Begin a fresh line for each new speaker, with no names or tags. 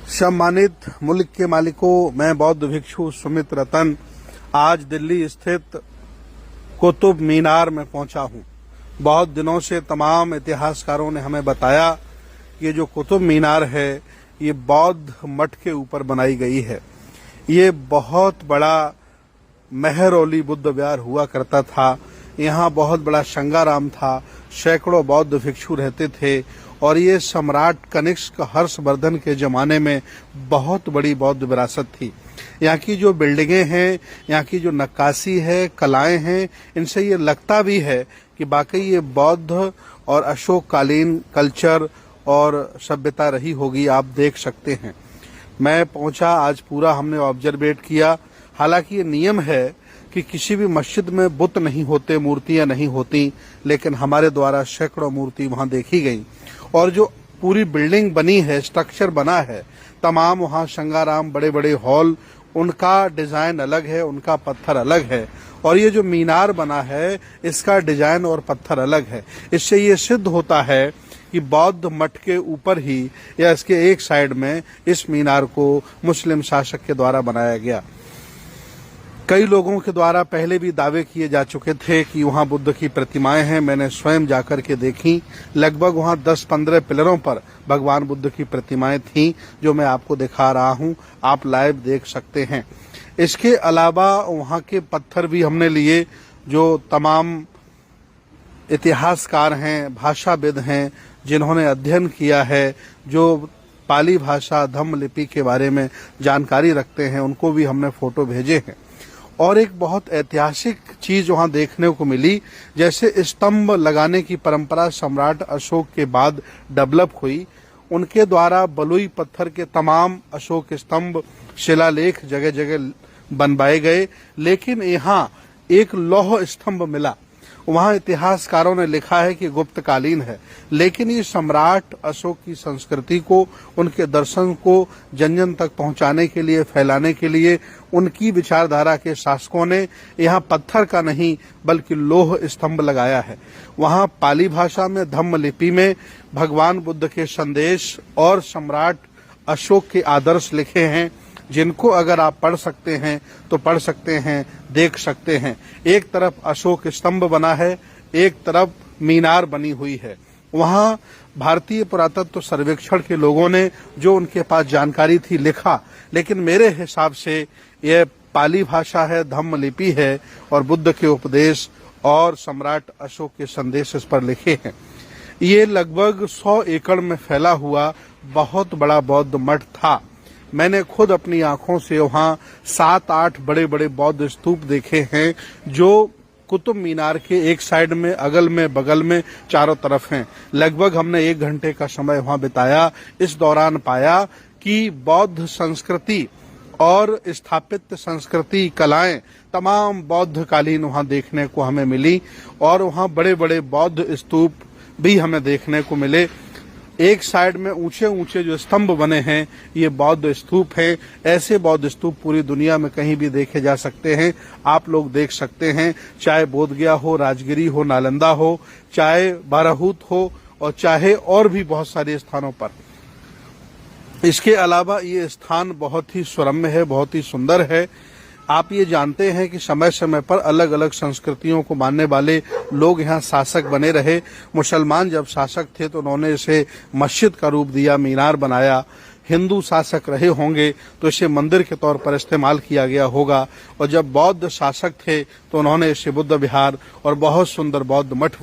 सम्मानित मुल्क के मालिकों, मैं बौद्ध भिक्षु सुमित रतन आज दिल्ली स्थित कुतुब मीनार में पहुंचा हूं। बहुत दिनों से तमाम इतिहासकारों ने हमें बताया कि ये जो कुतुब मीनार है ये बौद्ध मठ के ऊपर बनाई गई है। ये बहुत बड़ा मेहरौली बुद्ध विहार हुआ करता था। यहाँ बहुत बड़ा संगाराम था, सैकड़ों बौद्ध भिक्षु रहते थे और ये सम्राट कनिष्क हर्षवर्धन के जमाने में बहुत बड़ी बौद्ध विरासत थी। यहाँ की जो बिल्डिंगें हैं, यहाँ की जो नक्काशी है, कलाएं हैं, इनसे ये लगता भी है कि वाकई ये बौद्ध और अशोककालीन कल्चर और सभ्यता रही होगी। आप देख सकते हैं। मैं पहुंचा, आज पूरा हमने ऑब्जर्वेट किया। हालांकि ये नियम है कि किसी भी मस्जिद में बुत नहीं होते, मूर्तियां नहीं होती, लेकिन हमारे द्वारा सैकड़ों मूर्ति वहां देखी गई। और जो पूरी बिल्डिंग बनी है, स्ट्रक्चर बना है, तमाम वहां संगाराम, बड़े बड़े हॉल, उनका डिजाइन अलग है, उनका पत्थर अलग है। और ये जो मीनार बना है इसका डिजाइन और पत्थर अलग है। इससे ये सिद्ध होता है कि बौद्ध मठ के ऊपर ही या इसके एक साइड में इस मीनार को मुस्लिम शासक के द्वारा बनाया गया। कई लोगों के द्वारा पहले भी दावे किए जा चुके थे कि वहां बुद्ध की प्रतिमाएं हैं। मैंने स्वयं जाकर के देखी। लगभग वहां 10-15 पिलरों पर भगवान बुद्ध की प्रतिमाएं थीं, जो मैं आपको दिखा रहा हूं। आप लाइव देख सकते हैं। इसके अलावा वहां के पत्थर भी हमने लिए। जो तमाम इतिहासकार हैं, भाषाविद हैं, जिन्होंने अध्ययन किया है, जो पाली भाषा, धम्म लिपि के बारे में जानकारी रखते हैं, उनको भी हमने फोटो भेजे हैं। और एक बहुत ऐतिहासिक चीज वहां देखने को मिली। जैसे स्तंभ लगाने की परंपरा सम्राट अशोक के बाद डेवलप हुई, उनके द्वारा बलुई पत्थर के तमाम अशोक स्तंभ, शिलालेख जगह जगह बनवाए गए। लेकिन यहाँ एक लौह स्तंभ मिला। वहां इतिहासकारों ने लिखा है कि गुप्तकालीन है, लेकिन ये सम्राट अशोक की संस्कृति को, उनके दर्शन को जन जन तक पहुंचाने के लिए, फैलाने के लिए उनकी विचारधारा के शासकों ने यहाँ पत्थर का नहीं बल्कि लोह स्तंभ लगाया है। वहां पाली भाषा में, धम्म लिपि में भगवान बुद्ध के संदेश और सम्राट अशोक के आदर्श लिखे हैं, जिनको अगर आप पढ़ सकते हैं तो पढ़ सकते हैं, देख सकते हैं। एक तरफ अशोक स्तंभ बना है, एक तरफ मीनार बनी हुई है। वहां भारतीय पुरातत्व सर्वेक्षण के लोगों ने जो उनके पास जानकारी थी लिखा, लेकिन मेरे हिसाब से यह पाली भाषा है, धम्म लिपि है और बुद्ध के उपदेश और सम्राट अशोक के संदेश इस पर लिखे हैं। ये लगभग 100 एकड़ में फैला हुआ बहुत बड़ा बौद्ध मठ था। मैंने खुद अपनी आंखों से वहां 7-8 बड़े बड़े बौद्ध स्तूप देखे हैं, जो कुतुब मीनार के एक साइड में, अगल में, बगल में, चारों तरफ हैं। लगभग हमने 1 घंटे का समय वहां बिताया। इस दौरान पाया कि बौद्ध संस्कृति और स्थापित संस्कृति, कलाएं तमाम बौद्ध कालीन वहां देखने को हमें मिली। और वहां बड़े बड़े बौद्ध स्तूप भी हमें देखने को मिले। एक साइड में ऊंचे ऊंचे जो स्तंभ बने हैं ये बौद्ध स्तूप हैं। ऐसे बौद्ध स्तूप पूरी दुनिया में कहीं भी देखे जा सकते हैं। आप लोग देख सकते हैं, चाहे बोधगया हो, राजगिरी हो, नालंदा हो, चाहे बाराहूत हो और चाहे और भी बहुत सारे स्थानों पर। इसके अलावा ये स्थान बहुत ही सुरम्य है, बहुत ही सुंदर है। आप ये जानते हैं कि समय समय पर अलग अलग संस्कृतियों को मानने वाले लोग यहाँ शासक बने रहे। मुसलमान जब शासक थे तो उन्होंने इसे मस्जिद का रूप दिया, मीनार बनाया। हिंदू शासक रहे होंगे तो इसे मंदिर के तौर पर इस्तेमाल किया गया होगा। और जब बौद्ध शासक थे तो उन्होंने इसे बुद्ध विहार और बहुत सुंदर बौद्ध मठ